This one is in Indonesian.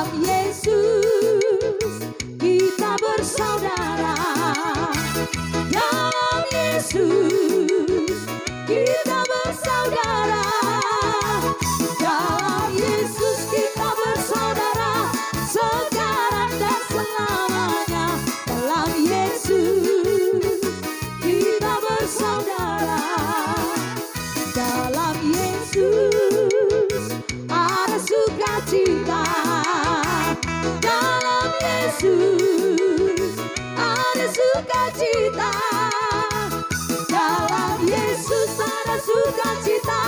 dalam Yesus kita bersaudara. Dalam Yesus kita bersaudara. Dalam Yesus kita bersaudara sekarang dan selamanya. Dalam Yesus kita bersaudara. Dalam Yesus ada sukacita. Dalam Yesus ada sukacita. Dalam Yesus ada sukacita.